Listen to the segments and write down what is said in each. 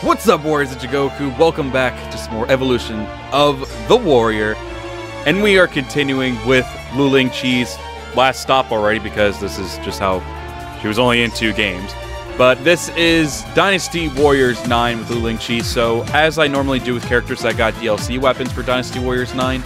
What's up, Warriors? It's Goku. Welcome back to some more evolution of the Warrior. And we are continuing with Lu Lingqi's last stop already, because this is just how she was only in 2 games. But this is Dynasty Warriors 9 with Lu Lingqi. So, as I normally do with characters that got DLC weapons for Dynasty Warriors 9,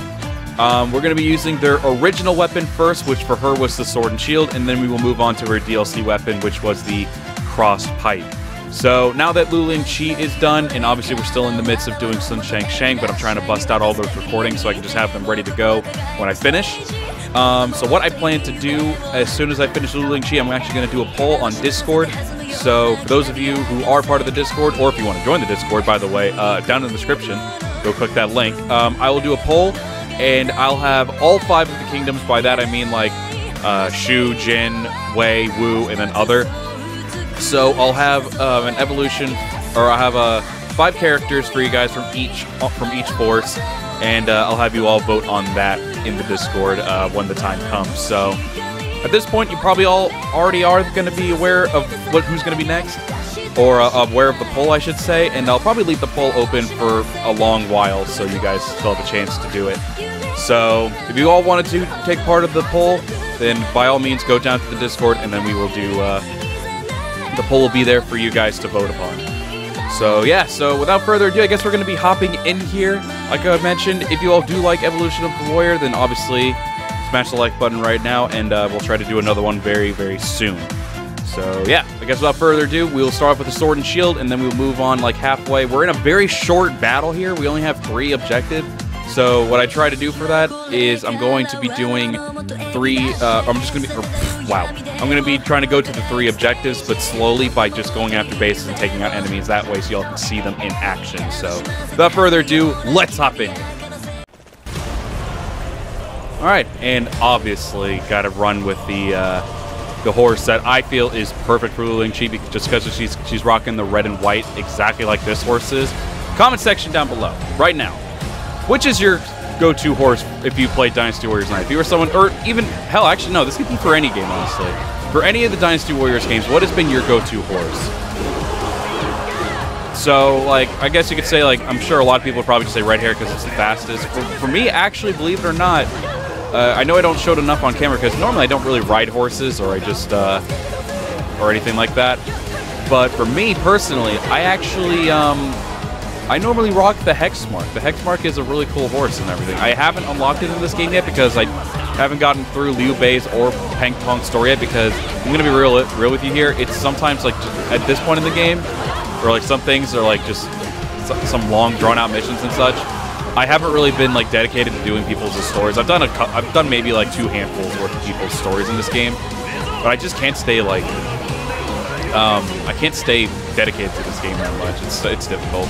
we're going to be using their original weapon first, which for her was the sword and shield, and then we will move on to her DLC weapon, which was the Crossed Pike. So now that Lu Lingqi is done, and obviously we're still in the midst of doing Sun Shang Shang, but I'm trying to bust out all those recordings so I can just have them ready to go when I finish. So what I plan to do as soon as I finish Lu Lingqi, I'm actually going to do a poll on Discord. So for those of you who are part of the Discord, or if you want to join the Discord, by the way, down in the description, go click that link. I will do a poll, and I'll have all 5 of the kingdoms. By that I mean like Shu, Jin, Wei, Wu, and then other. So I'll have an evolution, or I'll have 5 characters for you guys from each force, and I'll have you all vote on that in the Discord when the time comes. So at this point, you probably all already are going to be aware of who's going to be next, or aware of the poll, I should say. And I'll probably leave the poll open for a long while, so you guys still have a chance to do it. So if you all wanted to take part of the poll, then by all means go down to the Discord, and then we will do. The poll will be there for you guys to vote upon. So yeah, so without further ado, I guess we're going to be hopping in here. Like I mentioned, if you all do like Evolution of the Warrior, then obviously smash the like button right now, and we'll try to do another one very, very soon. So yeah, I guess without further ado, we'll start off with the sword and shield, and then we'll move on like halfway. We're in a very short battle here. We only have 3 objectives. So what I try to do for that is I'm going to be doing 3, I'm going to be trying to go to the 3 objectives, but slowly by just going after bases and taking out enemies that way, so y'all can see them in action. So without further ado, let's hop in. Alright, and obviously got to run with the horse that I feel is perfect for Lu Lingqi, just because she's rocking the red and white exactly like this horse is. Comment section down below, right now. Which is your go-to horse if you played Dynasty Warriors 9? If you were someone, or even, hell, actually, no, this could be for any game, honestly. For any of the Dynasty Warriors games, what has been your go-to horse? So, like, I guess you could say, like, I'm sure a lot of people would probably just say red hair because it's the fastest. For me, actually, believe it or not, I know I don't show it enough on camera because normally I don't really ride horses, or I just, or anything like that. But for me, personally, I actually, I normally rock the Hexmark. The Hexmark is a really cool horse and everything. I haven't unlocked it in this game yet because I haven't gotten through Liu Bei's or Peng Tong's story yet, because I'm going to be real with you here. It's sometimes like at this point in the game, or like some things are like just some long drawn out missions and such. I haven't really been like dedicated to doing people's stories. I've done maybe like 2 handfuls worth of people's stories in this game, but I just can't stay like I can't stay dedicated to this game that much. It's difficult.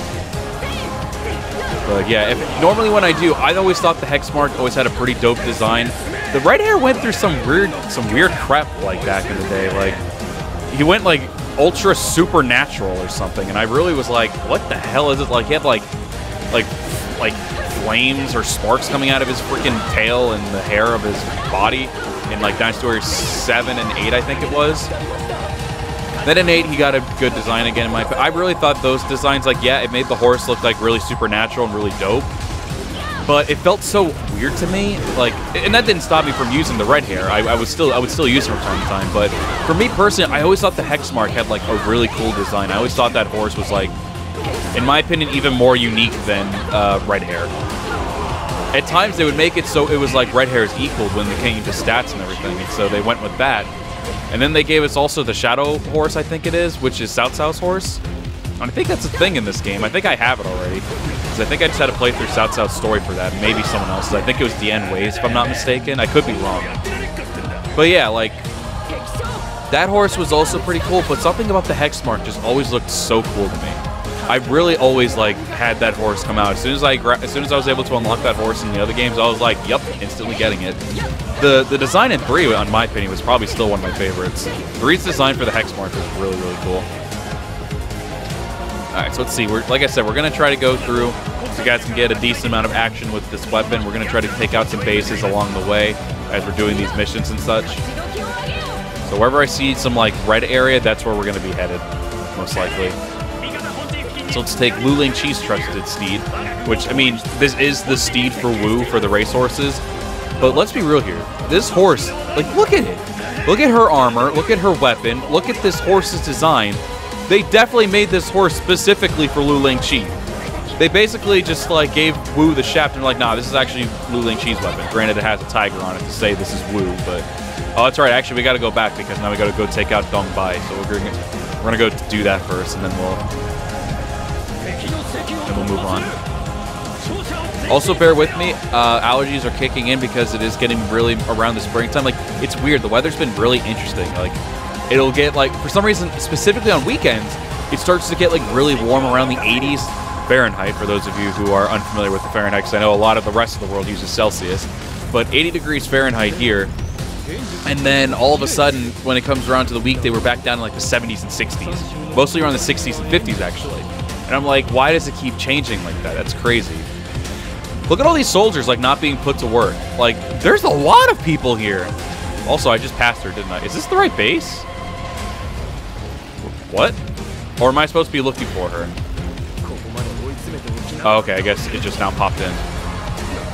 But yeah, normally when I do, I always thought the Hexmark always had a pretty dope design. The red hair went through some weird crap like back in the day. Like, he went like ultra supernatural or something, and I really was like, what the hell is it? Like, he had like flames or sparks coming out of his freaking tail and the hair of his body in like Dynasty Warriors 7 and 8, I think it was. Then in 8, he got a good design again in my opinion. I really thought those designs, like, yeah, it made the horse look like really supernatural and really dope. But it felt so weird to me, like, and that didn't stop me from using the red hair. I would still use it from time to time. But for me personally, I always thought the Hexmark had like a really cool design. I always thought that horse was like, in my opinion, even more unique than red hair. At times they would make it so it was like red hair is equal when it came to stats and everything, and so they went with that. And then they gave us also the Shadow horse, I think it is, which is Cao Cao's horse. And I think that's a thing in this game. I think I have it already, because I think I just had to play through Cao Cao's story for that. Maybe someone else's. I think it was Dian Wei's, if I'm not mistaken. I could be wrong. But yeah, like, that horse was also pretty cool, but something about the Hexmark just always looked so cool to me. I really always like had that horse come out. As soon as I was able to unlock that horse in the other games, I was like, yep, instantly getting it. The design in 3, in my opinion, was probably still one of my favorites. 3's design for the Hexmark was really, really cool. Alright, so let's see. Like I said, we're going to try to go through so you guys can get a decent amount of action with this weapon. We're going to try to take out some bases along the way as we're doing these missions and such. So wherever I see some like red area, that's where we're going to be headed, most likely. So let's take Lu Lingqi's trusted steed, which, I mean, this is the steed for Wu for the racehorses. But let's be real here. This horse, like, look at it. Look at her armor. Look at her weapon. Look at this horse's design. They definitely made this horse specifically for Lu Lingqi. They basically just, like, gave Wu the shaft and like, nah, this is actually Lu Lingqi's weapon. Granted, it has a tiger on it to say this is Wu, but... Oh, that's right. Actually, we got to go back because now we got to go take out Dong Bai. So we're gonna go do that first, and then we'll move on. Also, bear with me. Allergies are kicking in because it is getting really around the springtime. Like, it's weird. The weather's been really interesting. Like, it'll get, like, for some reason, specifically on weekends, it starts to get, like, really warm around the 80s Fahrenheit, for those of you who are unfamiliar with the Fahrenheit, because I know a lot of the rest of the world uses Celsius. But 80 degrees Fahrenheit here. And then all of a sudden, when it comes around to the weekday, we're back down to, like, the 70s and 60s. Mostly around the 60s and 50s, actually. And I'm like, why does it keep changing like that? That's crazy. Look at all these soldiers, like, not being put to work. Like, there's a lot of people here. Also, I just passed her, didn't I? Is this the right base? What? Or am I supposed to be looking for her? Oh, okay, I guess it just now popped in.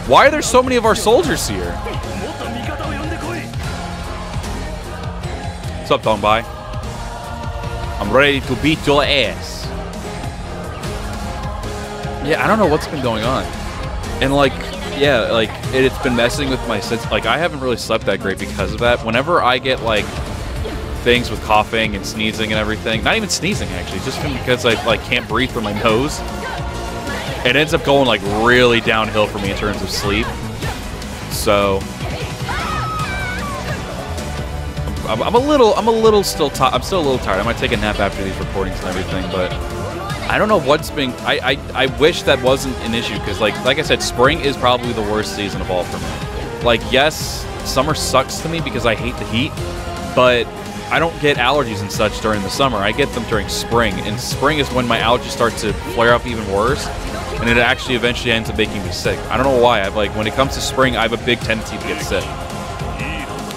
Why are there so many of our soldiers here? What's up, Dong Bai? I'm ready to beat your ass. Yeah, I don't know what's been going on. And, like, yeah, like, it's been messing with my sense. Like, I haven't really slept that great because of that. Whenever I get, like, things with coughing and sneezing and everything, not even sneezing, actually, just because I, like, can't breathe through my nose, it ends up going, like, really downhill for me in terms of sleep. So I'm still a little tired. I might take a nap after these recordings and everything, but I don't know what's been... I wish that wasn't an issue, because, like I said, spring is probably the worst season of all for me. Like, yes, summer sucks to me because I hate the heat, but I don't get allergies and such during the summer. I get them during spring, and spring is when my allergies start to flare up even worse, and it actually eventually ends up making me sick. I don't know why. When it comes to spring, I have a big tendency to get sick.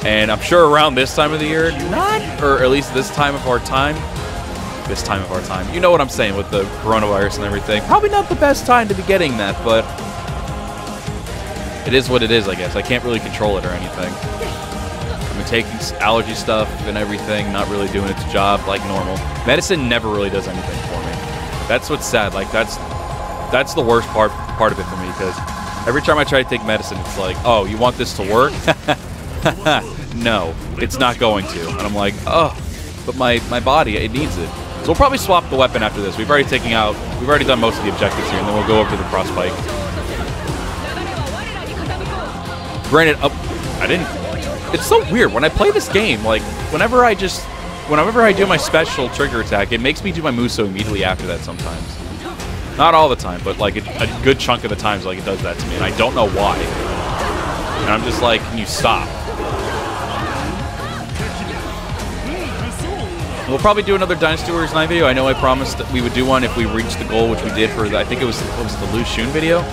And I'm sure around this time of the year, or at least this time of our time, you know what I'm saying with the coronavirus and everything, probably not the best time to be getting that, but it is what it is, I guess. I can't really control it or anything. I've been taking allergy stuff and everything, not really doing its job like normal. Medicine never really does anything for me. That's what's sad. Like, that's the worst part of it for me, because every time I try to take medicine, it's like, oh, you want this to work? No, it's not going to. And I'm like, oh, but my body, it needs it. So we'll probably swap the weapon after this. We've already done most of the objectives here, and then we'll go over to the Crossed Pike. Granted, it's so weird. When I play this game, like, whenever I do my special trigger attack, it makes me do my Muso immediately after that sometimes. Not all the time, but, like, a good chunk of the times, like, it does that to me, and I don't know why. And I'm just like, can you stop? We'll probably do another Dynasty Warriors 9 video. I know I promised that we would do one if we reached the goal, which we did for, I think it was the Lu Xun video.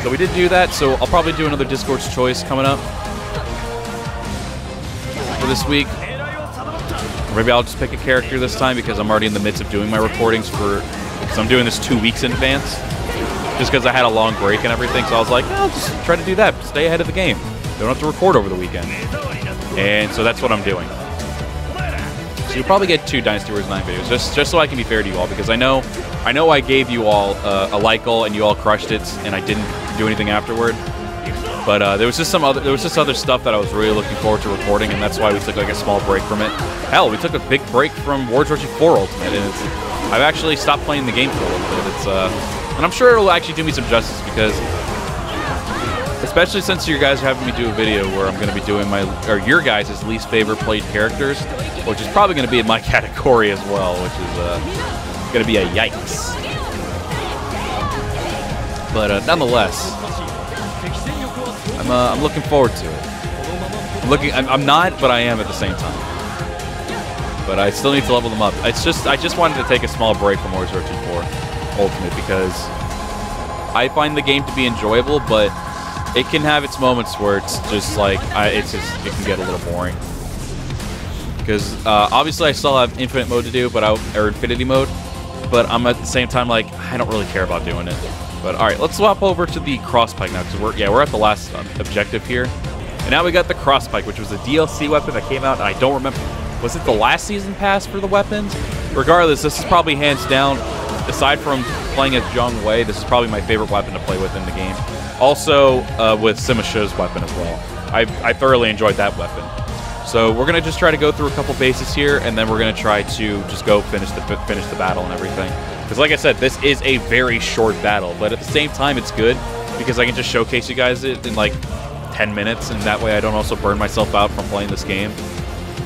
So we did do that, so I'll probably do another Discord's Choice coming up for this week. Or maybe I'll just pick a character this time because I'm already in the midst of doing my recordings because I'm doing this 2 weeks in advance. Just because I had a long break and everything, so I was like, I'll just try to do that. Stay ahead of the game. Don't have to record over the weekend. And so that's what I'm doing. So you'll probably get 2 Dynasty Warriors 9 videos, just so I can be fair to you all, because I know I gave you all a like all and you all crushed it, and I didn't do anything afterward. But there was just other stuff that I was really looking forward to recording, and that's why we took like a small break from it. Hell, we took a big break from War Georgie 4 Ultimate, and I've actually stopped playing the game for a little bit. And I'm sure it'll actually do me some justice, because especially since you guys are having me do a video where I'm going to be doing your guys' least favorite played characters, which is probably going to be in my category as well, which is going to be a yikes. But nonetheless, I'm looking forward to it. I'm not, but I am at the same time. But I still need to level them up. I just wanted to take a small break from War Georgie 4 Ultimate, because I find the game to be enjoyable, but it can have its moments where it's just like it can get a little boring. Because obviously I still have infinite mode to do, or infinity mode, but I'm at the same time like, I don't really care about doing it. But all right, let's swap over to the Crossed Pike now, because we're at the last objective here. And now we got the Crossed Pike, which was a DLC weapon that came out, and I don't remember, was it the last season pass for the weapons? Regardless, this is probably hands down, aside from playing as Zhong Wei, this is probably my favorite weapon to play with in the game. Also, with Sima Shi's weapon as well. I thoroughly enjoyed that weapon. So we're going to just try to go through a couple bases here, and then we're going to try to just go finish the battle and everything. Because like I said, this is a very short battle, but at the same time, it's good because I can just showcase you guys it in like 10 minutes, and that way I don't also burn myself out from playing this game.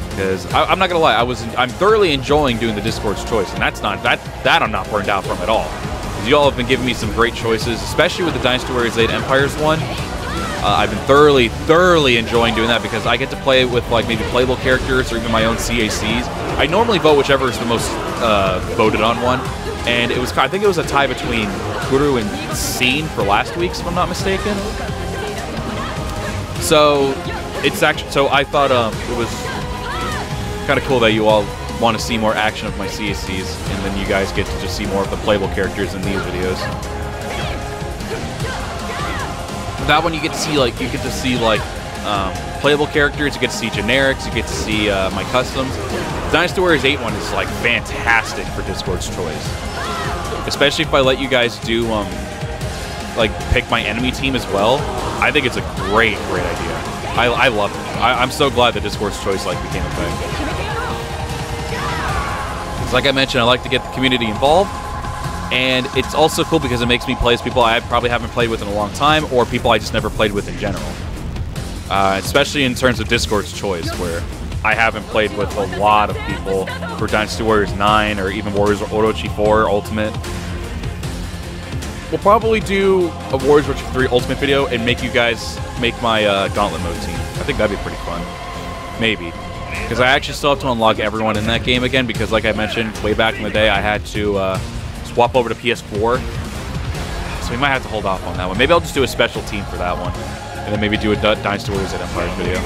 Because I'm not gonna lie, I'm thoroughly enjoying doing the Discord's choice, and that I'm not burned out from at all. Because you all have been giving me some great choices, especially with the Dynasty Warriors 8 Empires one. I've been thoroughly enjoying doing that because I get to play with like maybe playable characters or even my own CACs. I normally vote whichever is the most voted on one, and I think it was a tie between Kuru and Scene for last week's, if I'm not mistaken. So I thought it was kind of cool that you all want to see more action of my CACs, and then you guys get to just see more of the playable characters in these videos. That one you get to see playable characters, you get to see generics, you get to see my customs. The Dynasty Warriors 8 one is like fantastic for Discord's choice, especially if I let you guys do like pick my enemy team as well. I think it's a great idea. I love it. I'm so glad that Discord's choice like became a thing. Because like I mentioned, I like to get the community involved. And it's also cool because it makes me play as people I probably haven't played with in a long time, or people I just never played with in general. Especially in terms of Discord's choice, where I haven't played with a lot of people for Dynasty Warriors 9 or even Warriors Orochi 4 Ultimate. We'll probably do a Warriors Orochi 3 Ultimate video and make you guys make my Gauntlet mode team. I think that'd be pretty fun. Maybe. Because I actually still have to unlock everyone in that game again, because like I mentioned, way back in the day, I had to swap over to PS4. So we might have to hold off on that one. Maybe I'll just do a special team for that one. And then maybe do a Dynasty Warriors at Empires video.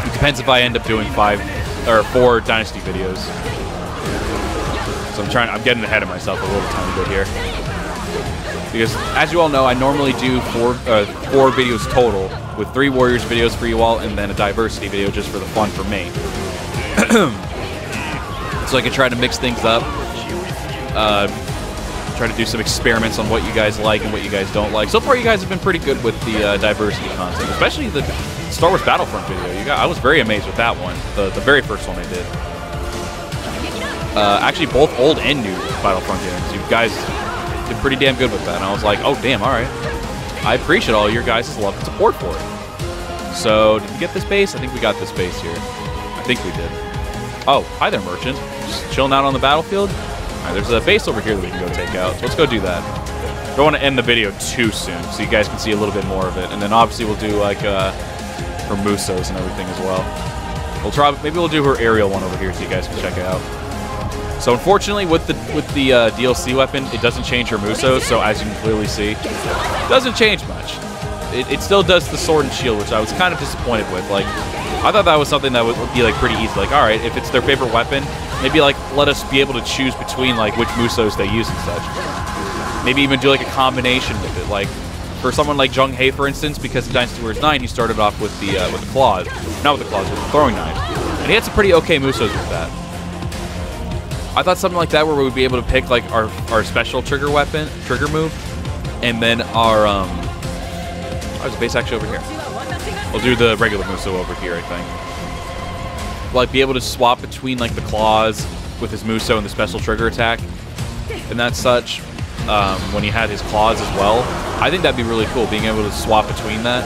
It depends if I end up doing 5 or 4 Dynasty videos. So I'm getting ahead of myself a little tiny bit here. Because as you all know, I normally do 4 videos total, with 3 Warriors videos for you all, and then a diversity video just for the fun for me. So I can try to mix things up. Try to do some experiments on what you guys like and what you guys don't like. So far, you guys have been pretty good with the diversity content, especially the Star Wars Battlefront video. I was very amazed with that one, the very first one I did. Actually, both old and new Battlefront games. You guys did pretty damn good with that, and I was like, oh, damn, all right. I appreciate all your guys' love and support for it. So, did we get this base? I think we got this base here. I think we did. Oh, hi there, merchant. Just chilling out on the battlefield. All right, there's a base over here that we can go take out. So let's go do that. Don't want to end the video too soon, so you guys can see a little bit more of it. And then obviously we'll do like her Musos and everything as well. We'll try. Maybe we'll do her aerial one over here so you guys can check it out. So unfortunately, with the DLC weapon, it doesn't change her Musos. So as you can clearly see, it doesn't change much. It still does the sword and shield, which I was kind of disappointed with. Like, I thought that was something that would be like pretty easy. Like, all right, if it's their favorite weapon, maybe like let us be able to choose between like which Musos they use and such. Maybe even do like a combination with it. Like for someone like Zhong He, for instance, because in Dynasty Warriors 9 he started off with the claws, not with the claws, with the throwing knife, and he had some pretty okay Musos with that. I thought something like that where we would be able to pick like our special trigger move, and then our there's a base actually over here. We'll do the regular Muso over here, I think. Like, be able to swap between, like, the claws with his Muso and the special trigger attack and that such when he had his claws as well. I think that'd be really cool, being able to swap between that.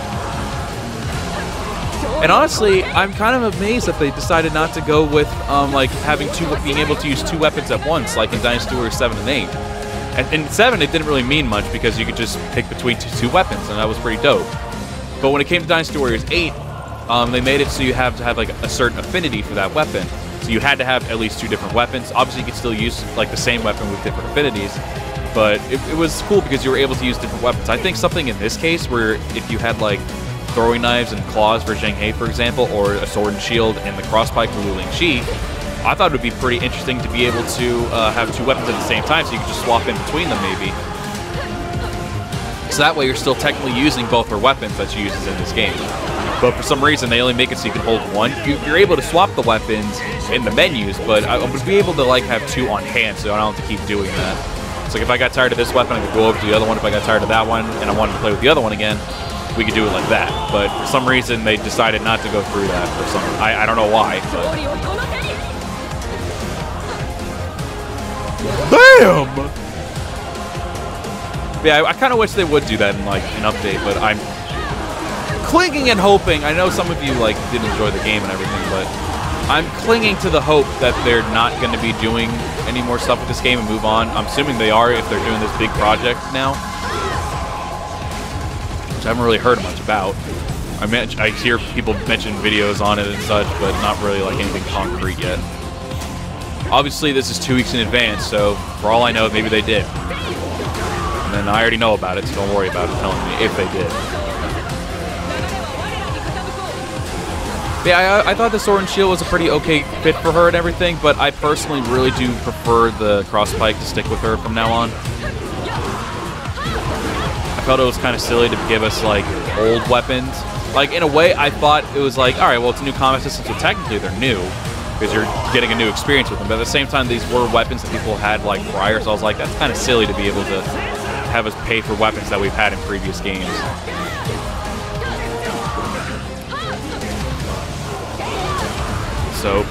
And honestly, I'm kind of amazed that they decided not to go with, like, being able to use 2 weapons at once, like in Dynasty Warriors 7 and 8. And in 7, it didn't really mean much because you could just pick between two weapons, and that was pretty dope. But when it came to Dynasty Warriors 8, they made it so you have to have like a certain affinity for that weapon. So you had to have at least 2 different weapons. Obviously, you could still use like the same weapon with different affinities, but it was cool because you were able to use different weapons. I think something in this case where if you had like throwing knives and claws for Zheng He, for example, or a sword and shield and the crossed pike for Lu Lingqi, I thought it would be pretty interesting to be able to have two weapons at the same time, so you could just swap in between them maybe. So that way you're still technically using both her weapons that she uses in this game. But for some reason, they only make it so you can hold one. You're able to swap the weapons in the menus, but I would be able to like have two on hand, so I don't have to keep doing that. So like if I got tired of this weapon, I could go over to the other one. If I got tired of that one and I wanted to play with the other one again, we could do it like that. But for some reason, they decided not to go through that. For some, I don't know why. But. Damn! Yeah, I kind of wish they would do that in like an update, but I'm clinging and hoping. I know some of you like did enjoy the game and everything, but I'm clinging to the hope that they're not going to be doing any more stuff with this game and move on. I'm assuming they are if they're doing this big project now, which I haven't really heard much about. I hear people mention videos on it and such, but not really like anything concrete yet. Obviously, this is 2 weeks in advance, so for all I know, maybe they did. And then I already know about it, so don't worry about it telling me if they did. Yeah, I thought the Sword and Shield was a pretty okay fit for her and everything, but I personally really do prefer the Crossed Pike to stick with her from now on. I felt it was kind of silly to give us, like, old weapons. Like, in a way, I thought it was like, alright, well, it's a new combat system, so technically they're new, because you're getting a new experience with them. But at the same time, these were weapons that people had, like, prior, so I was like, that's kind of silly to be able to have us pay for weapons that we've had in previous games. So,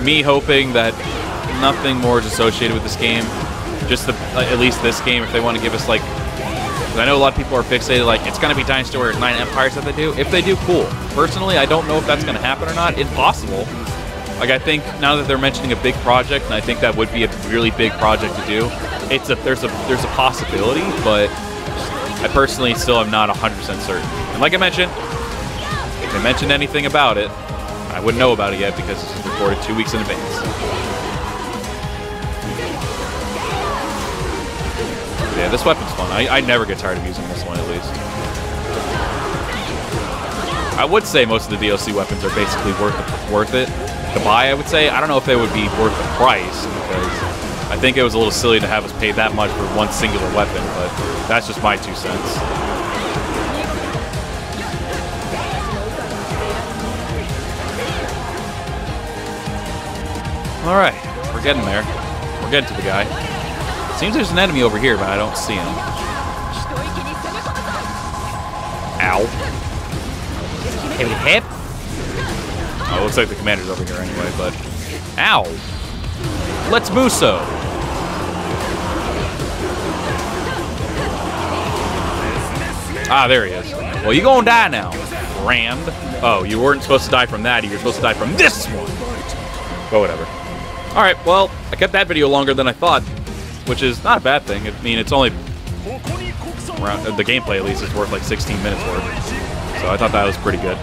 me hoping that nothing more is associated with this game. Just at least this game, if they want to give us, like... I know a lot of people are fixated, like, it's going to be Dynasty Warriors 9 Empires that they do. If they do, cool. Personally, I don't know if that's going to happen or not. It's possible. Like, I think now that they're mentioning a big project, and I think that would be a really big project to do, there's a possibility, but I personally still am not 100% certain. And like I mentioned, if they mentioned anything about it, I wouldn't know about it yet because this is recorded 2 weeks in advance. Yeah, this weapon's fun. I never get tired of using this one, at least. I would say most of the DLC weapons are basically worth it to buy, I would say. I don't know if they would be worth the price, because I think it was a little silly to have us pay that much for one singular weapon, but that's just my 2 cents. Alright, we're getting there. We're getting to the guy. Seems there's an enemy over here, but I don't see him. Ow. Heavy hit? Oh, it looks like the commander's over here anyway, but... Ow! Let's Muso! Ah, there he is. Well, you gonna die now, friend. Oh, you weren't supposed to die from that. You were supposed to die from this one. But whatever. Alright, well, I kept that video longer than I thought, which is not a bad thing. I mean, it's only... around, the gameplay, at least, is worth like 16 minutes worth. So I thought that was pretty good.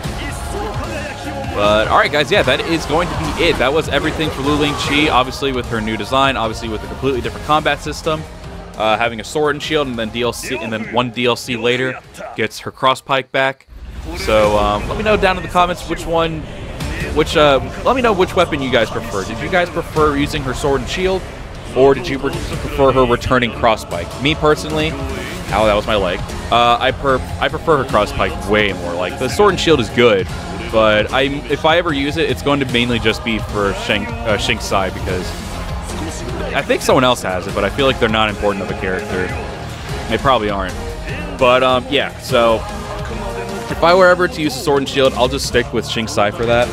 But, alright guys, yeah, that is going to be it. That was everything for Lu Lingqi, obviously with her new design, obviously with a completely different combat system. Having a sword and shield, and then one DLC later gets her Crossed Pike back. So, let me know down in the comments let me know which weapon you guys prefer. Did you guys prefer using her sword and shield, or did you prefer her returning Crossed Pike? Me personally, ow, that was my leg. I prefer her Crossed Pike way more. Like, the sword and shield is good, but if I ever use it, it's going to mainly just be for Xing Sai, because I think someone else has it, but I feel like they're not important of a character. They probably aren't. But yeah, so if I were ever to use a sword and shield, I'll just stick with Xing Sai for that.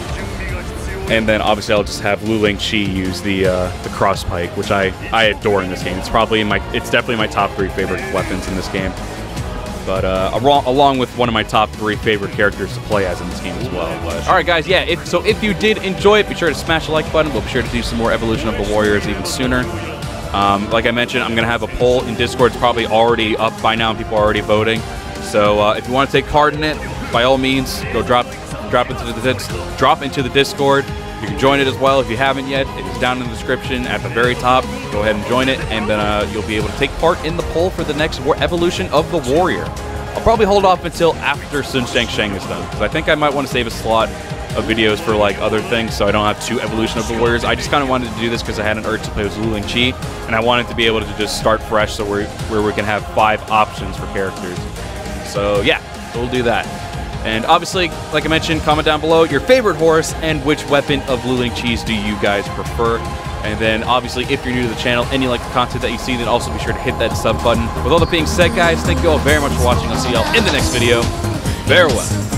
And then obviously I'll just have Lu Lingqi use the Crossed Pike, which I adore in this game. It's definitely my top 3 favorite weapons in this game. But along with one of my top 3 favorite characters to play as in this game as well. But alright guys, yeah, if you did enjoy it, be sure to smash the like button. We'll be sure to do some more Evolution of the Warriors even sooner. Like I mentioned, I'm going to have a poll in Discord. It's probably already up by now and people are already voting. So if you want to take part in it, by all means, go drop into the Discord. You can join it as well if you haven't yet. It is down in the description at the very top. Go ahead and join it, and then you'll be able to take part in the poll for the next Evolution of the Warrior. I'll probably hold off until after Sun Shang Shang is done, because I think I might want to save a slot of videos for like other things, so I don't have 2 Evolution of the Warriors. I just kind of wanted to do this because I had an urge to play with Lu Lingqi, and I wanted to be able to just start fresh, so where we can have 5 options for characters. So yeah, so we'll do that. And obviously, like I mentioned, comment down below your favorite horse and which weapon of Lu Lingqi's do you guys prefer. And then obviously, if you're new to the channel and you like the content that you see, then also be sure to hit that sub button. With all that being said, guys, thank you all very much for watching. I'll see y'all in the next video. Farewell.